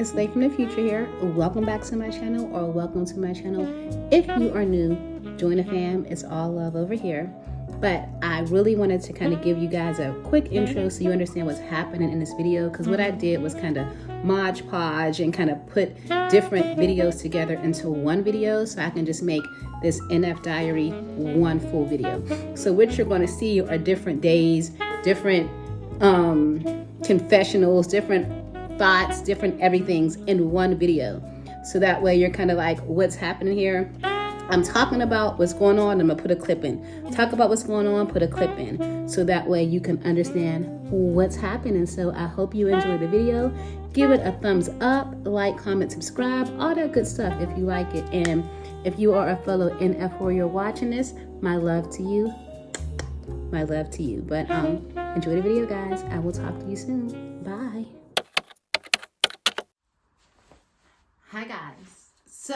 it's Lay from the Future here. Welcome back to my channel, or welcome to my channel. If you are new, join the fam. It's all love over here. But I really wanted to kind of give you guys a quick intro so you understand what's happening in this video, because what I did was kind of Mod Podge and kind of put different videos together into one video so I can just make this NF diary one full video. So what you're going to see are different days, different confessionals, different thoughts, different everythings in one video. So that way you're kind of like, what's happening here? I'm talking about what's going on, I'm gonna put a clip in. Talk about what's going on, put a clip in. So that way you can understand what's happening. So I hope you enjoy the video. Give it a thumbs up, like, comment, subscribe, all that good stuff if you like it. And if you are a fellow NF warrior watching this, my love to you. My love to you. But enjoy the video, guys. I will talk to you soon. Bye. Hi guys. So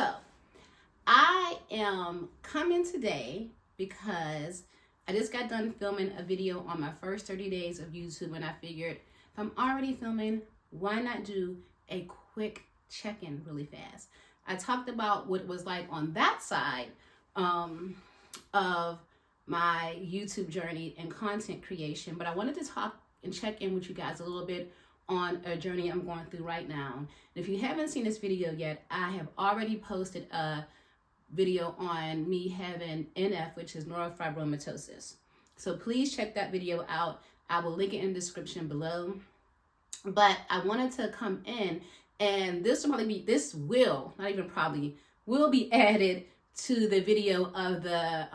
I am coming today because I just got done filming a video on my first 30 days of YouTube, and I figured if I'm already filming, why not do a quick check-in really fast. I talked about what it was like on that side of my YouTube journey and content creation, but I wanted to talk and check in with you guys a little bit on a journey I'm going through right now. And if you haven't seen this video yet, I have already posted a video on me having NF, which is Neurofibromatosis. So please check that video out. I will link it in the description below. But I wanted to come in, and this will probably be, this will, not even probably, will be added to the video of the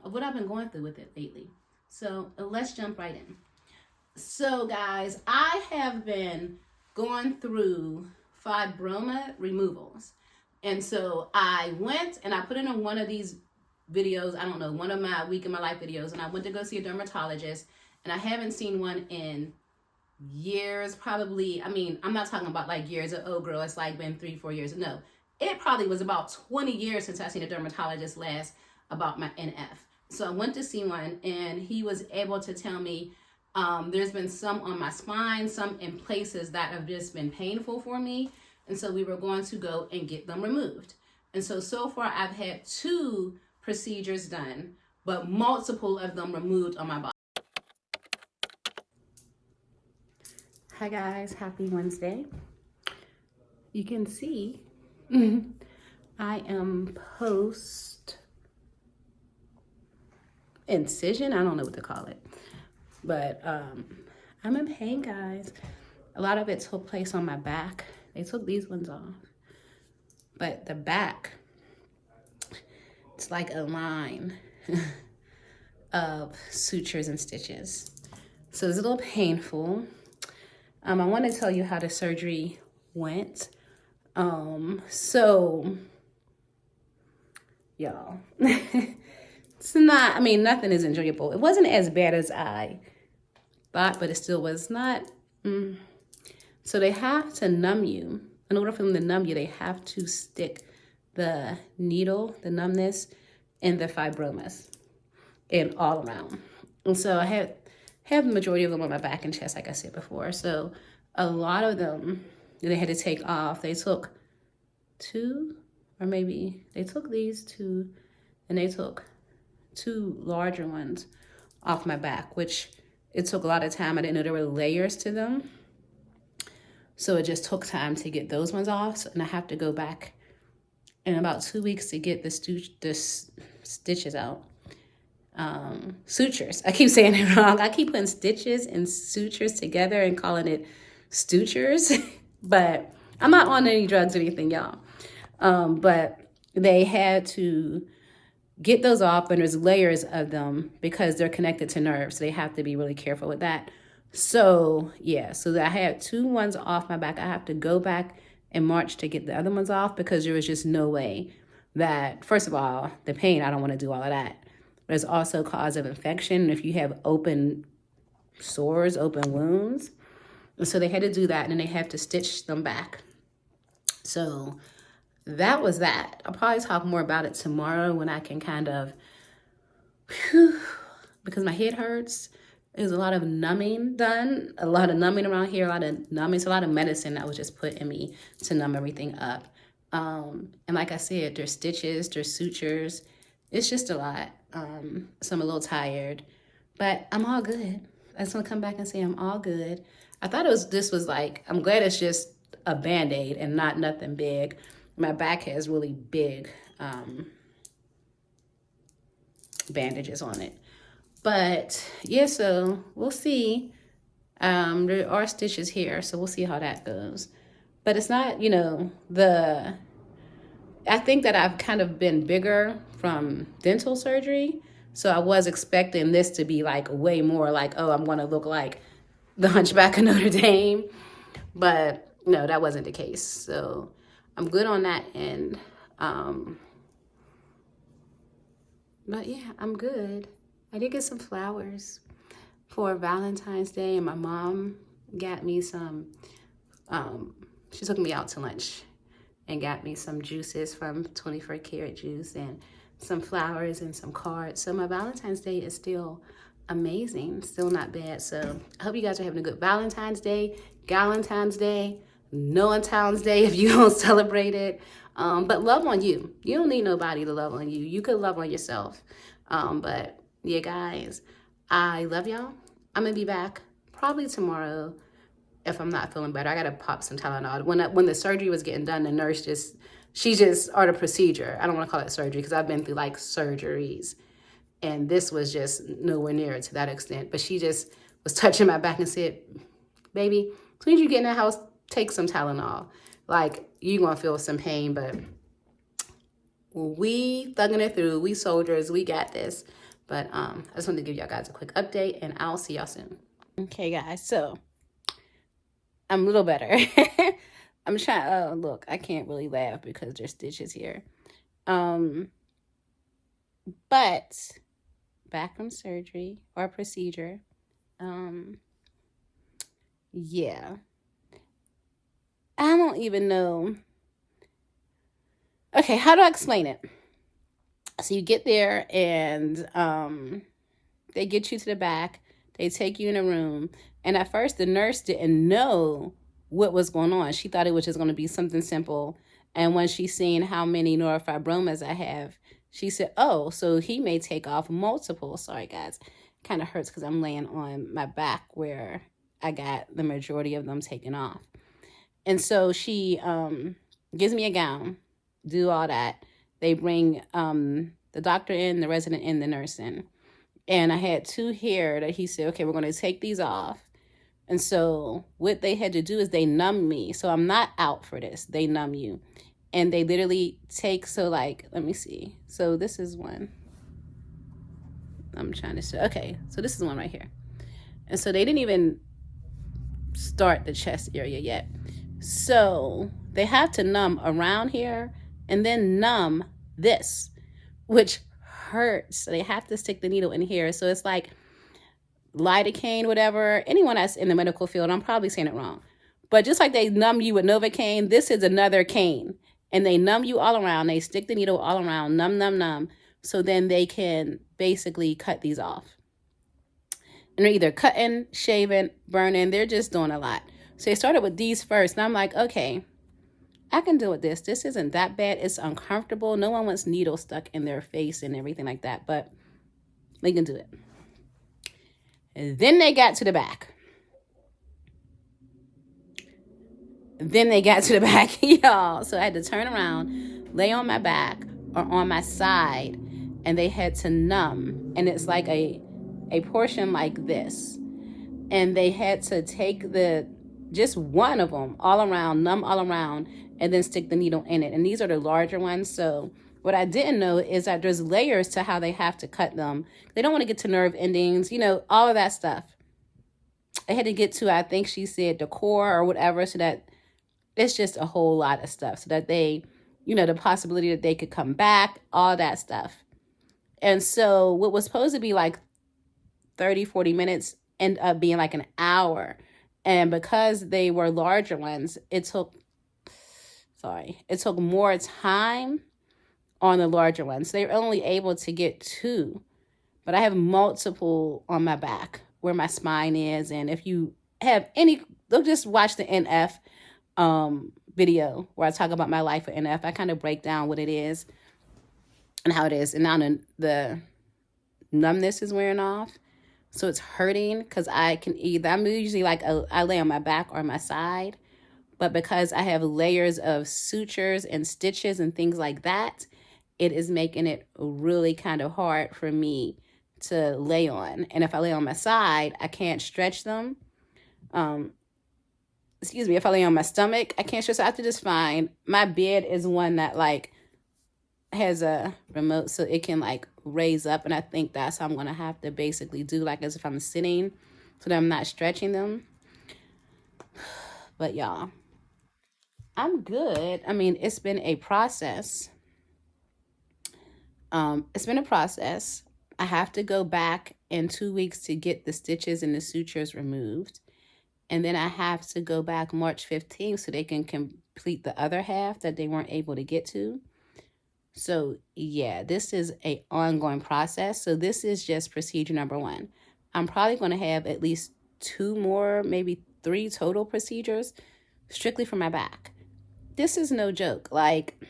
of what I've been going through with it lately. So let's jump right in. So guys, I have been going through fibroma removals. And so I went and I put in one of these videos, I don't know, one of my week in my life videos, and I went to go see a dermatologist, and I haven't seen one in years, probably. I mean, I'm not talking about like years of, oh girl, it's like been 3-4 years. No, it probably was about 20 years since I seen a dermatologist last about my NF. So I went to see one, and he was able to tell me there's been some on my spine, some in places that have just been painful for me. And so we were going to go and get them removed. And so far I've had 2 procedures done, but multiple of them removed on my body. Hi guys, happy Wednesday. You can see I am post incision. I don't know what to call it. But I'm in pain, guys. A lot of it took place on my back. They took these ones off. But the back, it's like a line of sutures and stitches. So it's a little painful. I want to tell you how the surgery went. So, y'all, it's not, I mean, nothing is enjoyable. It wasn't as bad as I thought, but it still was not. So they have to numb you. In order for them to numb you, they have to stick the needle, the numbness, in the fibromas and all around. And so I have the majority of them on my back and chest, like I said before. So a lot of them they had to take off. They took 2, or maybe they took these 2, and they took 2 larger ones off my back, which it took a lot of time. I didn't know there were layers to them. So it just took time to get those ones off. And I have to go back in about 2 weeks to get the stitches out. Sutures. I keep saying it wrong. I keep putting stitches and sutures together and calling it stutures. But I'm not on any drugs or anything, y'all. But they had to get those off, and there's layers of them because they're connected to nerves. So they have to be really careful with that. So yeah, so I had 2 ones off my back. I have to go back in March to get the other ones off because there was just no way that, first of all, the pain, I don't want to do all of that. There's also cause of infection if you have open sores, open wounds. So they had to do that, and then they have to stitch them back. So that was that. I'll probably talk more about it tomorrow when I can kind of, because my head hurts. There's a lot of numbing done, a lot of numbing around here, a lot of numbing, so a lot of medicine that was just put in me to numb everything up. And like I said, there's stitches, there's sutures. It's just a lot. So I'm a little tired, but I'm all good. I just want to come back and say I'm all good. I thought this was like, I'm glad it's just a Band-Aid and not nothing big. My back has really big bandages on it. But yeah, so we'll see. There are stitches here, so we'll see how that goes. But it's not, you know, I think that I've kind of been bigger from dental surgery. So I was expecting this to be like way more like, oh, I'm going to look like the Hunchback of Notre Dame. But no, that wasn't the case. So I'm good on that end. But yeah, I'm good. I did get some flowers for Valentine's Day, and my mom got me some, she took me out to lunch and got me some juices from 24 Karat Juice and some flowers and some cards. So my Valentine's Day is still amazing, still not bad. So I hope you guys are having a good Valentine's Day, Galentine's Day, No-Town's Day if you don't celebrate it. But love on you. You don't need nobody to love on you. You could love on yourself. But yeah, guys, I love y'all. I'm gonna be back probably tomorrow if I'm not feeling better. I gotta pop some Tylenol. When the surgery was getting done, the nurse or the procedure. I don't want to call it surgery because I've been through like surgeries, and this was just nowhere near to that extent. But she just was touching my back and said, "Baby, as soon as you get in the house, take some Tylenol. Like you're gonna feel some pain, but we thugging it through. We soldiers. We got this." But I just wanted to give y'all guys a quick update, and I'll see y'all soon. Okay, guys, so I'm a little better. I'm trying, look, I can't really laugh because there's stitches here. But back from surgery or procedure, yeah. I don't even know. Okay, how do I explain it? So you get there and they get you to the back. They take you in a room. And at first, the nurse didn't know what was going on. She thought it was just going to be something simple. And when she seen how many neurofibromas I have, she said, oh, so he may take off multiple. Sorry, guys. Kind of hurts because I'm laying on my back where I got the majority of them taken off. And so she gives me a gown, do all that. They bring the doctor in, the resident in, the nurse in. And I had 2 hair that he said, okay, we're going to take these off. And so what they had to do is they numb me. So I'm not out for this. They numb you. And they literally take, so like, let me see. So this is one. I'm trying to show. Okay, so this is one right here. And so they didn't even start the chest area yet. So they have to numb around here and then numb this, which hurts. So they have to stick the needle in here. So it's like lidocaine, whatever. Anyone that's in the medical field, I'm probably saying it wrong. But just like they numb you with Novocaine, this is another cane. And they numb you all around. They stick the needle all around, numb, numb, numb. So then they can basically cut these off. And they're either cutting, shaving, burning. They're just doing a lot. So they started with these first. And I'm like, okay, I can deal with this. This isn't that bad. It's uncomfortable. No one wants needles stuck in their face and everything like that. But they can do it. And then they got to the back. Y'all. So I had to turn around, lay on my back or on my side, and they had to numb. And it's like a portion like this. And they had to take just one of them all around, numb all around, and then stick the needle in it. And these are the larger ones. So what I didn't know is that there's layers to how they have to cut them. They don't want to get to nerve endings, all of that stuff. They had to get to, I think she said, the core or whatever, so that it's just a whole lot of stuff, so that they, the possibility that they could come back, all that stuff. And so what was supposed to be like 30, 40 minutes ended up being like an hour. And because they were larger ones, it took more time on the larger ones. They were only able to get 2, but I have multiple on my back. where my spine is. And if you have any, look, just watch the NF video where I talk about my life with NF. I kind of break down what it is and how it is. And now the numbness is wearing off. So it's hurting because I'm usually like, I lay on my back or my side. But because I have layers of sutures and stitches and things like that, it is making it really kind of hard for me to lay on. And if I lay on my side, I can't stretch them. If I lay on my stomach, I can't stretch. So I have to just find, my bed is one that like has a remote so it can like raise up. And I think that's how I'm going to have to basically do, like as if I'm sitting, so that I'm not stretching them. But y'all, I'm good. I mean, it's been a process. It's been a process. I have to go back in 2 weeks to get the stitches and the sutures removed. And then I have to go back March 15th so they can complete the other half that they weren't able to get to. So yeah, this is an ongoing process. So this is just procedure number 1. I'm probably going to have at least 2 more, maybe 3 total procedures strictly for my back. This is no joke. Like,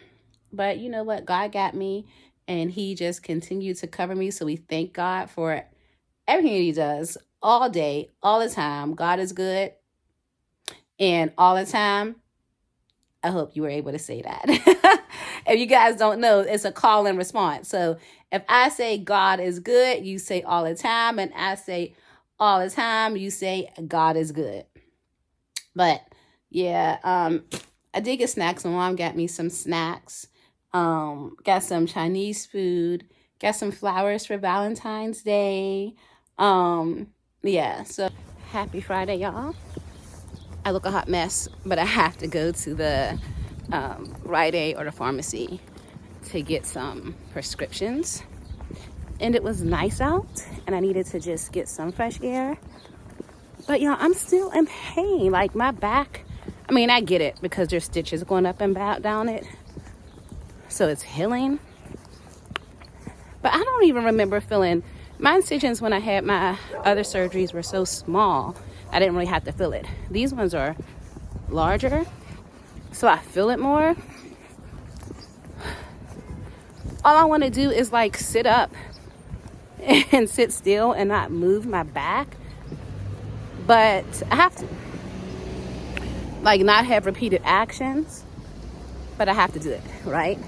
but you know what? God got me, and he just continued to cover me. So we thank God for everything he does all day, all the time. God is good. And all the time, I hope you were able to say that. If you guys don't know, it's a call and response. So if I say God is good, you say all the time. And I say all the time, you say God is good. But yeah, I did get snacks. My mom got me some snacks. Got some Chinese food. Got some flowers for Valentine's Day. Yeah, so happy Friday, y'all. I look a hot mess, but I have to go to the Rite Aid or the pharmacy to get some prescriptions. And it was nice out, and I needed to just get some fresh air. But y'all, I'm still in pain. Like my back, I mean, I get it because there's stitches going up and down it. So it's healing. But I don't even remember feeling, my incisions when I had my other surgeries were so small, I didn't really have to feel it. These ones are larger, so I feel it more. All I want to do is like sit up and sit still and not move my back. But I have to like not have repeated actions, but I have to do it, right?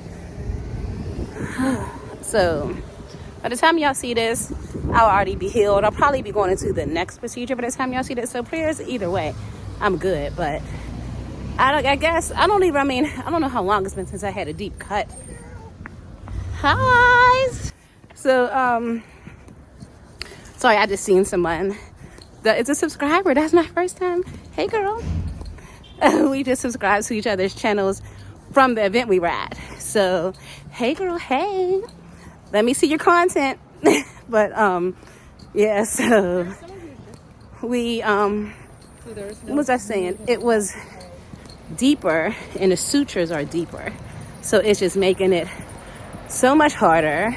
So by the time y'all see this, I'll already be healed. I'll probably be going into the next procedure by the time y'all see this. So prayers either way, I'm good. But I don't know how long it's been since I had a deep cut. Hi. So, sorry, I just seen someone that is a subscriber. That's my first time. Hey, girl. We just subscribed to each other's channels from the event we were at. So, hey, girl. Hey. Let me see your content. But yeah, so we what was I saying? It was deeper, and the sutures are deeper, so it's just making it so much harder,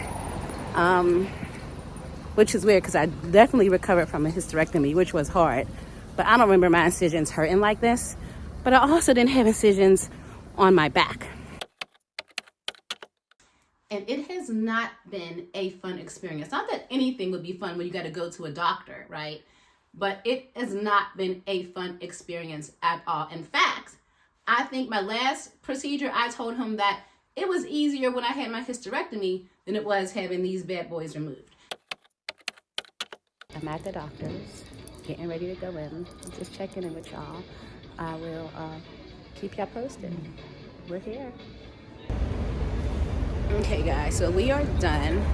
which is weird because I definitely recovered from a hysterectomy, which was hard, but I don't remember my incisions hurting like this. But I also didn't have incisions on my back. And it has not been a fun experience. Not that anything would be fun when you got to go to a doctor, right? But it has not been a fun experience at all. In fact, I think my last procedure, I told him that it was easier when I had my hysterectomy than it was having these bad boys removed. I'm at the doctor's, getting ready to go in. I'm just checking in with y'all. I will keep y'all posted. We're here. Okay guys, so we are done,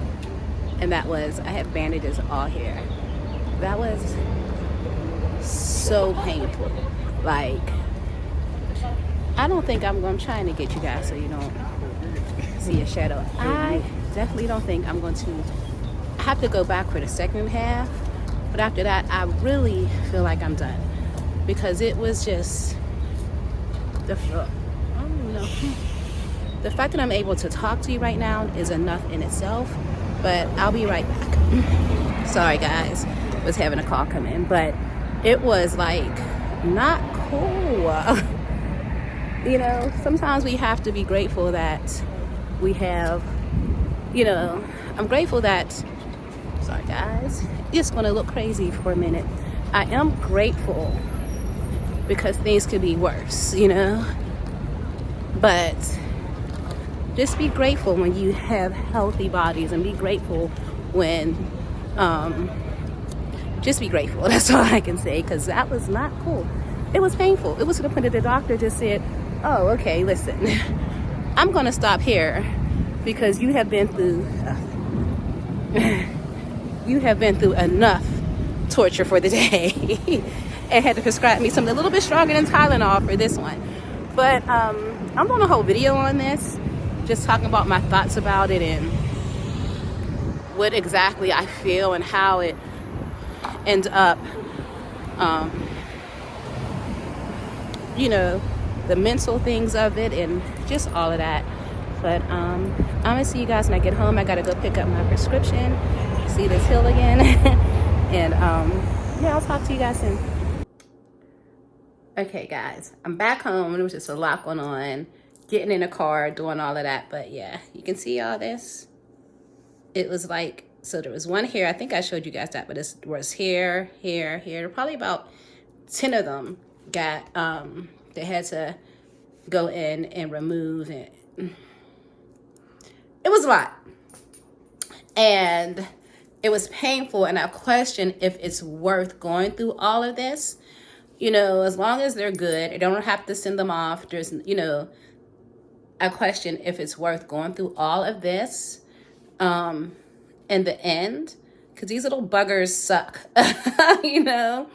and that was, I had bandages all here. That was so painful. Like, I'm trying to get you guys so you don't see a shadow. I definitely don't think I'm going to, I have to go back for the second half, but after that, I really feel like I'm done. Because it was just, I don't know. The fact that I'm able to talk to you right now is enough in itself, but I'll be right back. Sorry guys, was having a call come in, but it was like not cool. You know, sometimes we have to be grateful that we have, you know, I'm grateful that, sorry guys, it's gonna look crazy for a minute. I am grateful because things could be worse, you know, but just be grateful when you have healthy bodies, and be grateful when, just be grateful. That's all I can say, because that was not cool. It was painful. It was to the point that the doctor just said, oh, okay, listen, I'm going to stop here because you have been through enough torture for the day. And had to prescribe me something a little bit stronger than Tylenol for this one. But I'm doing a whole video on this, just talking about my thoughts about it and what exactly I feel and how it ends up, you know, the mental things of it and just all of that. But I'm gonna see you guys when I get home. I gotta go pick up my prescription, see this hill again. And yeah, I'll talk to you guys soon. Okay guys, I'm back home. There was just a lot going on, getting in the car, doing all of that. But yeah, you can see all this. It was like, so there was one here, I think I showed you guys that, but it was here, probably about 10 of them got, they had to go in and remove it. It was a lot. And it was painful, and I question if it's worth going through all of this. You know, as long as they're good, I don't have to send them off. There's, you know, I question if it's worth going through all of this in the end, because these little buggers suck, you know,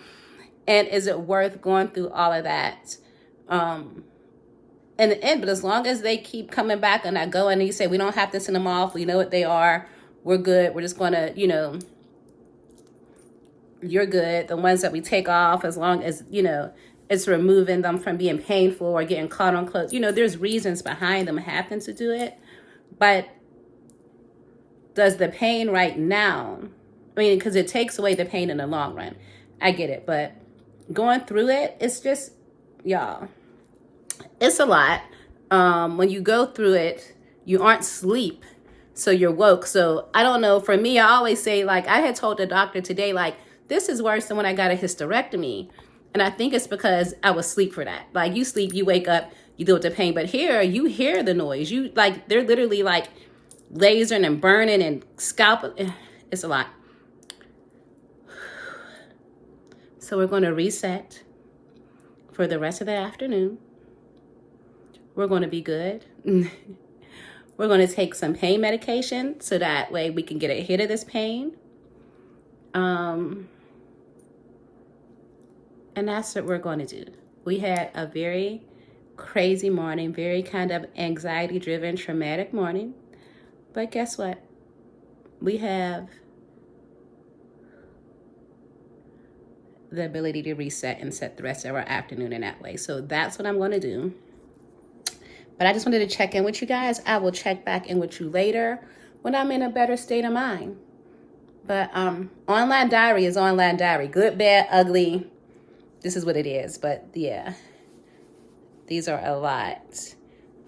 and is it worth going through all of that in the end? But as long as they keep coming back and I go and you say, we don't have to send them off, we know what they are, we're good, we're just going to, you know, you're good. The ones that we take off, as long as, you know, it's removing them from being painful or getting caught on clothes. You know, there's reasons behind them having to do it. But does the pain right now, I mean, because it takes away the pain in the long run. I get it. But going through it, it's just, y'all, it's a lot. When you go through it, you aren't asleep, so you're woke. So I don't know. For me, I always say, like, I had told the doctor today, like, this is worse than when I got a hysterectomy. And I think it's because I was asleep for that. Like, you sleep, you wake up, you deal with the pain. But here, you hear the noise. You, like, they're literally, like, lasering and burning and scalping. It's a lot. So we're going to reset for the rest of the afternoon. We're going to be good. We're going to take some pain medication so that way we can get a hit of this pain. And that's what we're going to do. We had a very crazy morning, very kind of anxiety-driven, traumatic morning. But guess what? We have the ability to reset and set the rest of our afternoon in that way. So that's what I'm going to do. But I just wanted to check in with you guys. I will check back in with you later when I'm in a better state of mind. But online diary is online diary. Good, bad, ugly. This is what it is. But yeah, these are a lot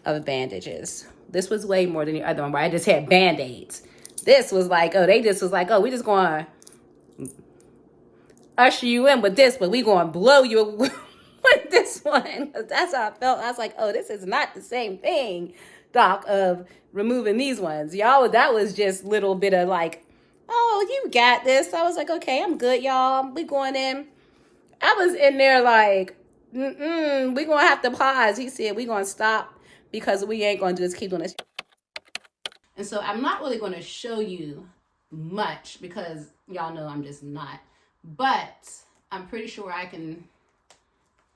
of bandages. This was way more than the other one where I just had Band-Aids. This was like, oh, they just was like, oh, we just going to usher you in with this, but we going to blow you with this one. That's how I felt. I was like, oh, this is not the same thing, doc, of removing these ones. Y'all, that was just little bit of like, oh, you got this. I was like, okay, I'm good, y'all. We going in. I was in there like, we going to have to pause. He said, we going to stop because we ain't going to just keep doing this. And so I'm not really going to show you much because y'all know I'm just not. But I'm pretty sure I can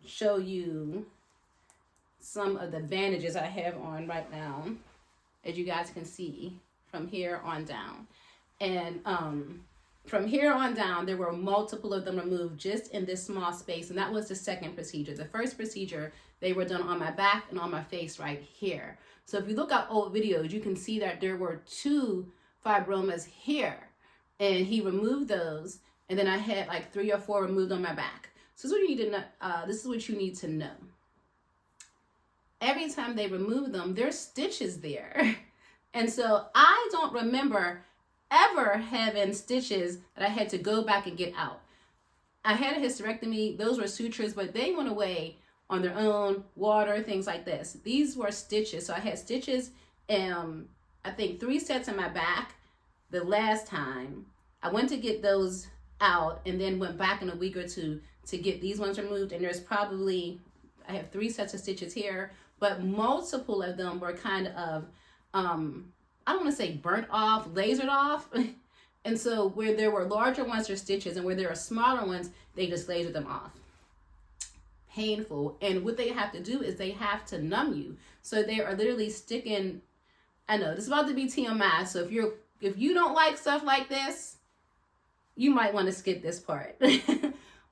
show you some of the bandages I have on right now, as you guys can see from here on down. And from here on down, there were multiple of them removed just in this small space, and that was the second procedure. The first procedure, they were done on my back and on my face right here. So if you look at old videos, you can see that there were 2 fibromas here, and he removed those. and then I had like 3 or 4 removed on my back. So this is what you need to know. This is what you need to know. Every time they remove them, there's stitches there. And so I don't remember ever having stitches that I had to go back and get out. I had a hysterectomy. Those were sutures, but they went away on their own, water, things like this. These were stitches. So I had stitches, I think 3 sets in my back the last time. I went to get those out and then went back in a week or 2 to get these ones removed. And there's probably, I have 3 sets of stitches here, but multiple of them were kind of, I don't want to say burnt off, lasered off. And so where there were larger ones, there's stitches, and where there are smaller ones, they just laser them off. Painful. And what they have to do is they have to numb you. So they are literally sticking, I know this is about to be TMI, so if you don't like stuff like this, you might want to skip this part.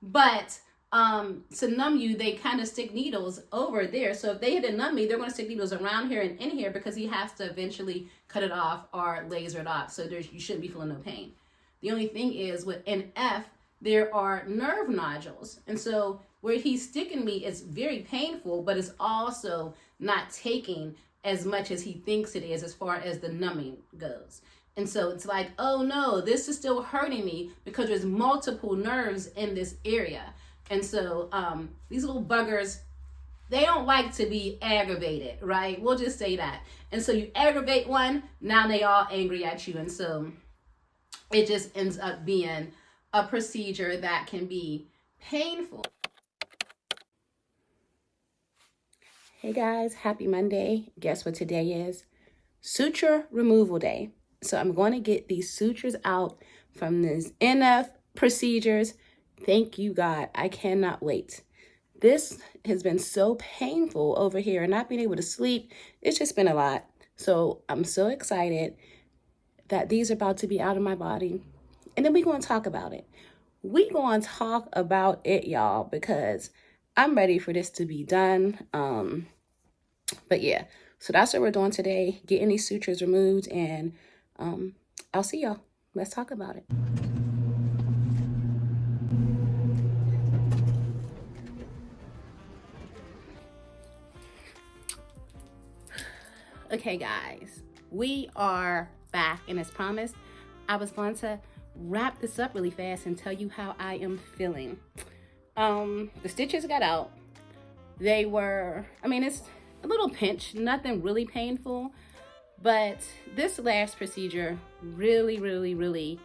But to numb you, they kind of stick needles over there. So if they had to numb me, they're going to stick needles around here and in here, because he has to eventually cut it off or laser it off. So you shouldn't be feeling no pain. The only thing is with NF, there are nerve nodules. And so where he's sticking me is very painful, but it's also not taking as much as he thinks it is as far as the numbing goes. And so it's like, oh no, this is still hurting me because there's multiple nerves in this area. And so these little buggers, they don't like to be aggravated, right? We'll just say that. And so you aggravate one, now they all angry at you. And so it just ends up being a procedure that can be painful. Hey guys, happy Monday. Guess what today is? Suture removal day. So I'm going to get these sutures out from these NF procedures. Thank you, God. I cannot wait. This has been so painful over here and not being able to sleep. It's just been a lot. So I'm so excited that these are about to be out of my body. And then we're going to talk about it. We're going to talk about it, y'all, because I'm ready for this to be done. But yeah, so that's what we're doing today, getting these sutures removed, and I'll see y'all. Let's talk about it. Okay, guys, we are back, and as promised, I was going to wrap this up really fast and tell you how I am feeling. The stitches got out. They were, it's a little pinch, nothing really painful, but this last procedure really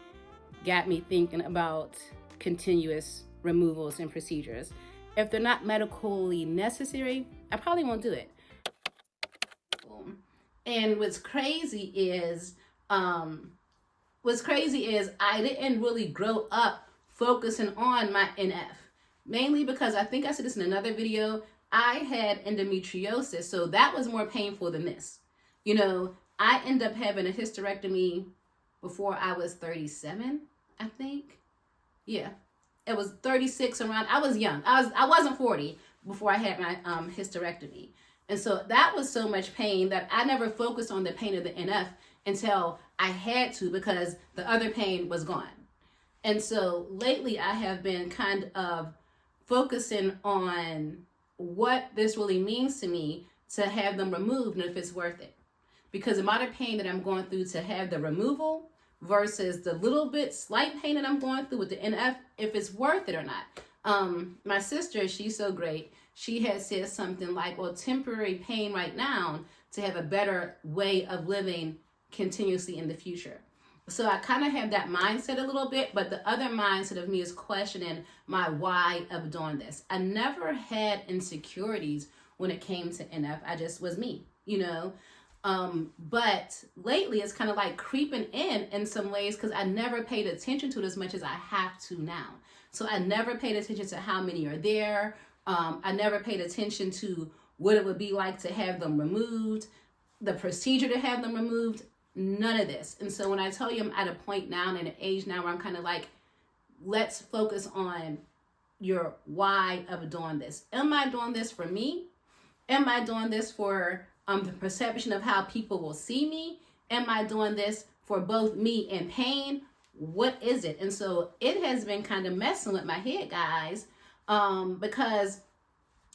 got me thinking about continuous removals and procedures. If they're not medically necessary, I probably won't do it. And what's crazy is I didn't really grow up focusing on my NF, mainly because I think I said this in another video. I had endometriosis, so that was more painful than this. I ended up having a hysterectomy before I was 37, I think. Yeah, it was 36 around. I was young. I wasn't 40 before I had my hysterectomy. And so that was so much pain that I never focused on the pain of the NF until I had to, because the other pain was gone. And so lately I have been kind of focusing on what this really means to me to have them removed and if it's worth it. Because the amount of pain that I'm going through to have the removal versus the little bit slight pain that I'm going through with the NF, if it's worth it or not. My sister, she's so great. She had said something like, well, temporary pain right now to have a better way of living continuously in the future. So I kind of have that mindset a little bit, but the other mindset of me is questioning my why of doing this. I never had insecurities when it came to NF. I just was me, but lately it's kind of like creeping in some ways, because I never paid attention to it as much as I have to now. So I never paid attention to how many are there. I never paid attention to what it would be like to have them removed, the procedure to have them removed, none of this. And so when I tell you I'm at a point now and at an age now where I'm kind of like, let's focus on your why of doing this. Am I doing this for me? Am I doing this for the perception of how people will see me? Am I doing this for both me and pain? what is it? And so it has been kind of messing with my head, guys, because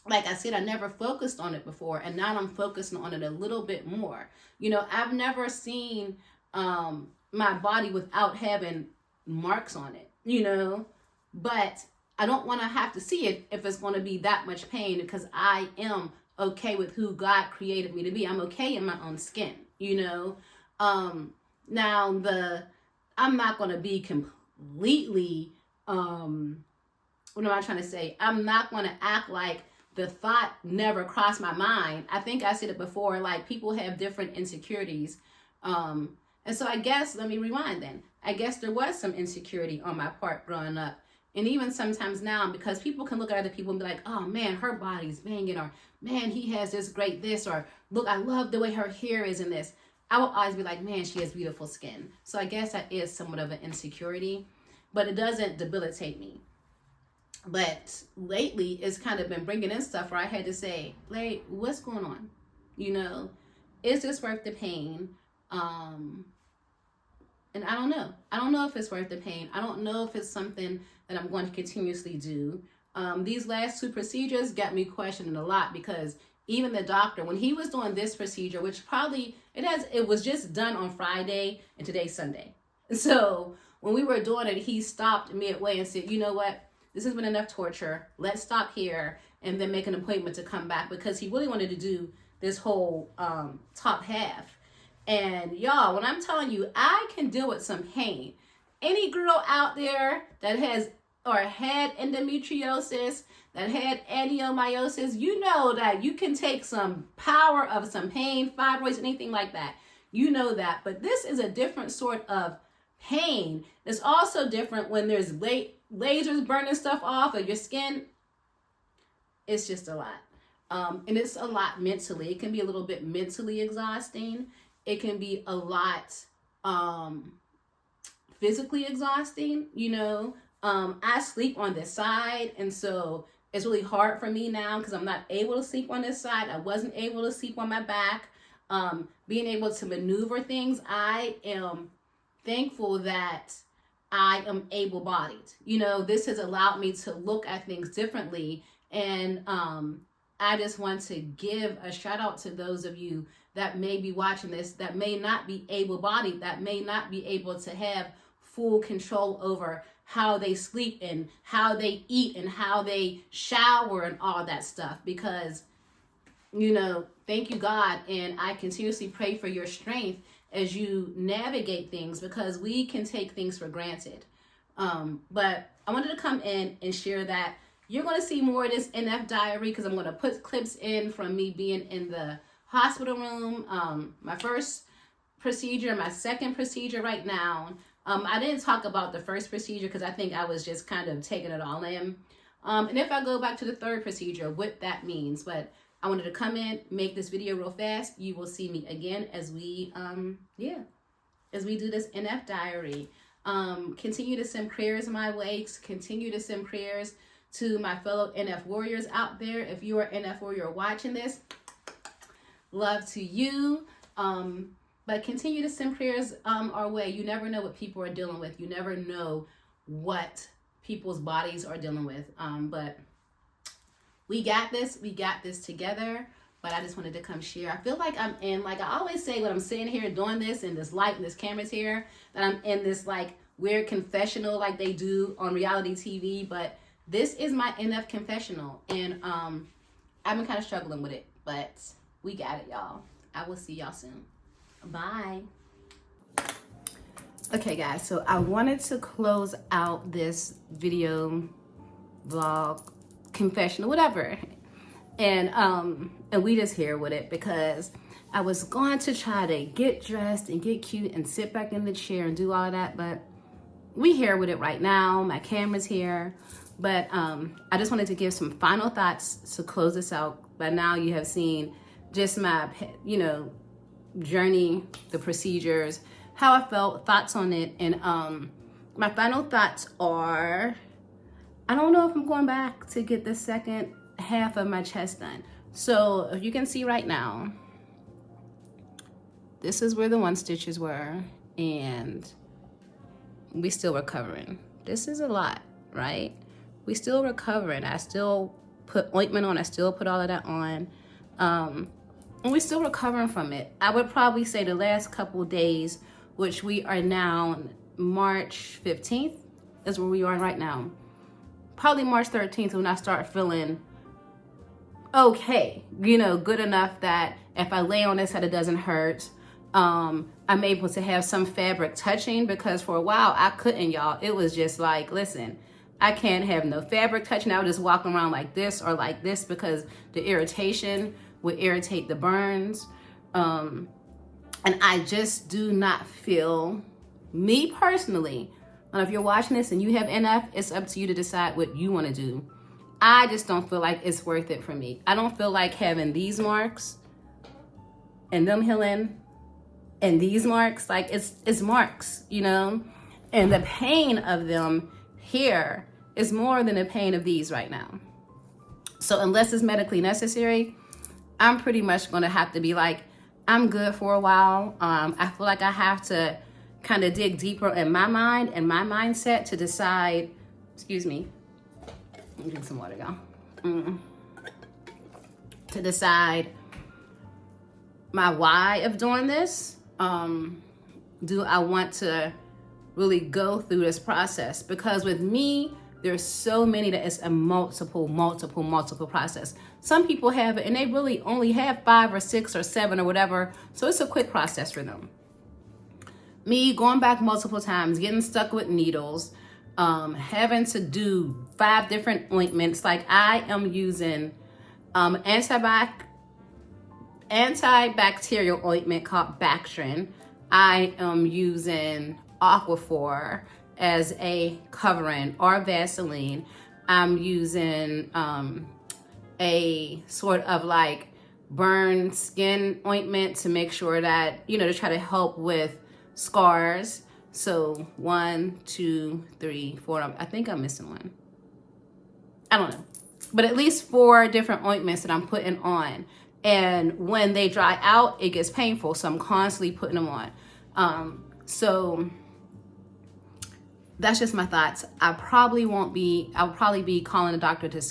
like I said, I never focused on it before, and now I'm focusing on it a little bit more. You know, I've never seen my body without having marks on it, you know, but I don't want to have to see it if it's going to be that much pain, because I am okay with who God created me to be. I'm okay in my own skin, you know. Now I'm not going to be completely, what am I trying to say? I'm not going to act like the thought never crossed my mind. I think I said it before, like people have different insecurities. And so I guess, let me rewind then. I guess there was some insecurity on my part growing up. And even sometimes now, because people can look at other people and be like, oh man, her body's banging, or man, he has this great this, or look, I love the way her hair is in this. I will always be like, man, she has beautiful skin. So I guess that is somewhat of an insecurity, but it doesn't debilitate me. But lately, it's kind of been bringing in stuff where I had to say, like, what's going on? You know, is this worth the pain? And I don't know. I don't know if it's worth the pain. I don't know if it's something that I'm going to continuously do. These last 2 procedures got me questioning a lot, because even the doctor, when he was doing this procedure, which probably, it was just done on Friday and today's Sunday. So when we were doing it, he stopped midway and said, you know what? This has been enough torture. Let's stop here and then make an appointment to come back, because he really wanted to do this whole top half. And y'all, when I'm telling you, I can deal with some pain. Any girl out there that has or had endometriosis, that had adenomyosis, you know that you can take some power of some pain, fibroids, anything like that. You know that. But this is a different sort of pain. It's also different when there's lasers burning stuff off of your skin. It's just a lot. And it's a lot mentally. It can be a little bit mentally exhausting. It can be a lot physically exhausting, you know. I sleep on this side, and so it's really hard for me now because I'm not able to sleep on this side. I wasn't able to sleep on my back. Being able to maneuver things, I am thankful that I am able-bodied. You know, this has allowed me to look at things differently, and I just want to give a shout out to those of you that may be watching this, that may not be able-bodied, that may not be able to have full control over how they sleep and how they eat and how they shower and all that stuff. Because, you know, thank you, God, and I continuously pray for your strength as you navigate things, because we can take things for granted. But I wanted to come in and share that you're going to see more of this NF diary, because I'm going to put clips in from me being in the hospital room, my first procedure, my second procedure right now. I didn't talk about the first procedure because I think I was just kind of taking it all in. And if I go back to the third procedure, what that means. But I wanted to come in, make this video real fast. You will see me again as we, as we do this NF diary. Continue to send prayers my way. Continue to send prayers to my fellow NF warriors out there. If you are an NF warrior watching this, love to you. But continue to send prayers our way. You never know what people are dealing with. You never know what people's bodies are dealing with. But we got this. We got this together. But I just wanted to come share. I feel like I'm in, like I always say when I'm sitting here doing this, and this light and this camera's here, that I'm in this like weird confessional like they do on reality TV. But this is my NF confessional. And I've been kind of struggling with it. But we got it, y'all. I will see y'all soon. Bye. Okay, guys, so I wanted to close out this video, vlog, confessional, whatever. And we just here with it because I was going to try to get dressed and get cute and sit back in the chair and do all that, but we here with it right now. My camera's here. But I just wanted to give some final thoughts to close this out. By now you have seen just my, you know, journey, the procedures, how I felt, thoughts on it. And my final thoughts are, I don't know if I'm going back to get the second half of my chest done. So if you can see right now, this is where the 1 stitches were, and we still recovering. This is a lot, right? We still recovering. I still put ointment on. I still put all of that on. And we're still recovering from it. I would probably say the last couple days, which we are now March 15th, is where we are right now. Probably March 13th when I start feeling okay, you know, good enough that if I lay on this that it doesn't hurt. I'm able to have some fabric touching, because for a while I couldn't, y'all. It was just like, listen, I can't have no fabric touching. I would just walk around like this or like this because the irritation would irritate the burns. And I just do not feel, me personally, and if you're watching this and you have NF, it's up to you to decide what you want to do. I just don't feel like it's worth it for me. I don't feel like having these marks and them healing and these marks. Like, it's marks, you know? And the pain of them here is more than the pain of these right now. So unless it's medically necessary, I'm pretty much going to have to be like, I'm good for a while. I feel like I have to kind of dig deeper in my mind and my mindset to decide, excuse me, let me drink some water, y'all. To decide my why of doing this. Do I want to really go through this process? Because with me, there's so many that it's a multiple process. Some people have it and they really only have 5 or 6 or 7 or whatever. So it's a quick process for them. Me going back multiple times, getting stuck with needles, having to do 5 different ointments. Like, I am using antibacterial ointment called Bactrin. I am using Aquaphor as a covering, or Vaseline. I'm using a sort of like burn skin ointment to make sure that, you know, to try to help with scars. So 1, 2, 3, 4. I think I'm missing one. I don't know. But at least 4 different ointments that I'm putting on. And when they dry out, it gets painful. So I'm constantly putting them on. So that's just my thoughts. I'll probably be calling the doctor to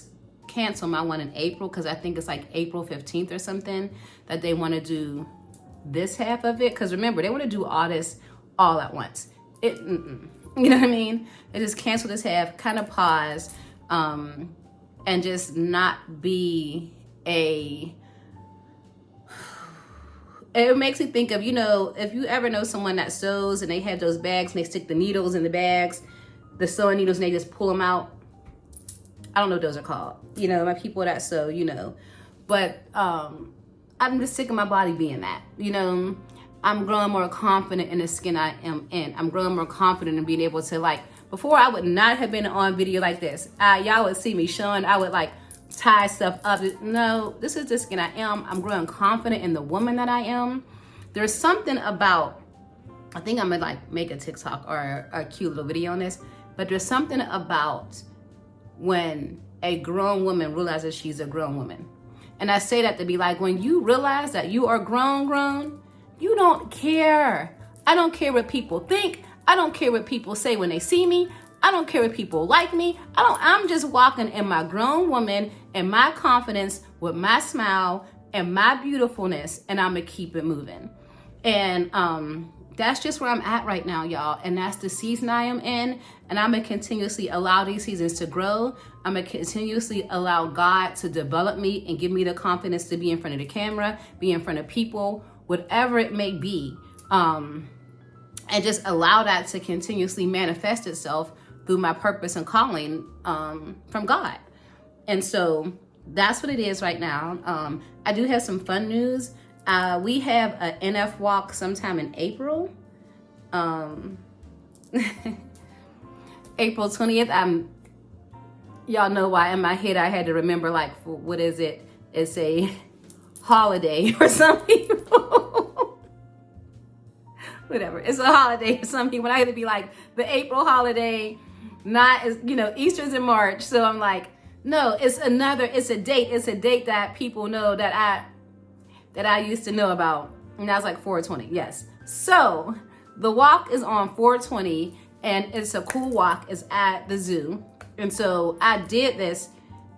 cancel my one in April, because I think it's like April 15th or something that they want to do this half of it. Because remember, they want to do all this all at once. You know what I mean? They just cancel this half, kind of pause, and just not be a... It makes me think of, you know, if you ever know someone that sews and they have those bags and they stick the needles in the bags, the sewing needles, and they just pull them out. I don't know what those are called. You know, my people that sew, you know. But I'm just sick of my body being that. You know, I'm growing more confident in the skin I am in. I'm growing more confident in being able to, like, before I would not have been on video like this. Y'all would see me showing, I would like tie stuff up. No, this is the skin I am. I'm growing confident in the woman that I am. There's something about, I think I'm gonna like make a TikTok or a cute little video on this, but there's something about when a grown woman realizes she's a grown woman. And I say that to be like, when you realize that you are grown, you don't care. I don't care what people think. I don't care what people say when they see me. I don't care if people like me. I'm just walking in my grown woman and my confidence with my smile and my beautifulness, and I'm gonna keep it moving. And that's just where I'm at right now, y'all. And that's the season I am in. And I'm gonna continuously allow these seasons to grow. I'm gonna continuously allow God to develop me and give me the confidence to be in front of the camera, be in front of people, whatever it may be. And just allow that to continuously manifest itself through my purpose and calling from God. And so that's what it is right now. I do have some fun news. We have an NF walk sometime in April. April 20th. Y'all know why in my head I had to remember, like, what is it? It's a holiday for some people. Whatever. It's a holiday for some people. I had to be like, the April holiday, not as, you know, Easter's in March. So I'm like, no, it's a date. It's a date that people know that I used to know about. And that was like 420. Yes. So the walk is on 420. and it's a cool walk. It's at the zoo. And so I did this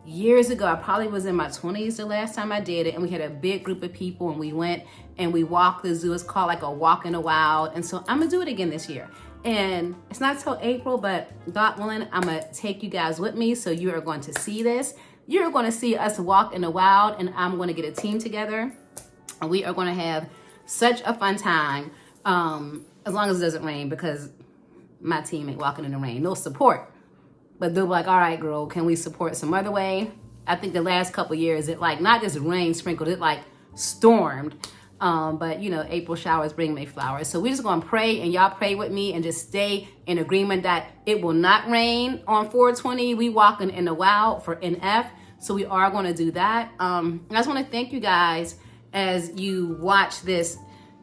years ago. I probably was in my 20s the last time I did it, and we had a big group of people, and we went and we walked the zoo. It's called like a walk in the wild. And so I'm gonna do it again this year. And it's not till April, but God willing, I'm gonna take you guys with me. So you are going to see this. You're gonna see us walk in the wild, and I'm gonna get a team together, and we are gonna have such a fun time, as long as it doesn't rain, because my team ain't walking in the rain. No support. But they're like, all right, girl, can we support some other way? I think the last couple years, it like not just rain sprinkled, it like stormed. But you know, April showers bring May flowers. So we're just gonna pray, and y'all pray with me and just stay in agreement that it will not rain on 420. We walking in the wild for NF. So we are gonna do that. And I just wanna thank you guys as you watch this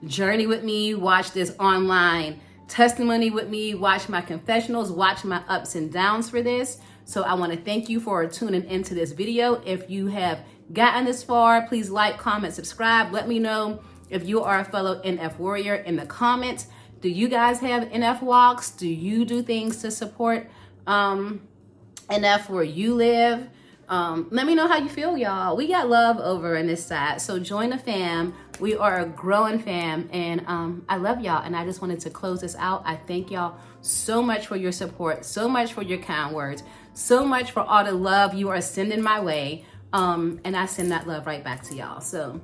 journey with me, watch this online testimony with me, watch my confessionals, watch my ups and downs for this. So I want to thank you for tuning into this video. If you have gotten this far, please like, comment, subscribe. Let me know if you are a fellow NF warrior in the comments. Do you guys have NF walks? Do you do things to support NF where you live? Let me know how you feel, y'all. We got love over in this side. So join the fam. We are a growing fam, and I love y'all. And I just wanted to close this out. I thank y'all so much for your support, so much for your kind words, so much for all the love you are sending my way. And I send that love right back to y'all. So,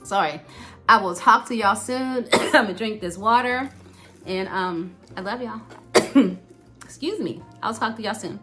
sorry. I will talk to y'all soon. I'm gonna drink this water, and I love y'all. Excuse me. I'll talk to y'all soon.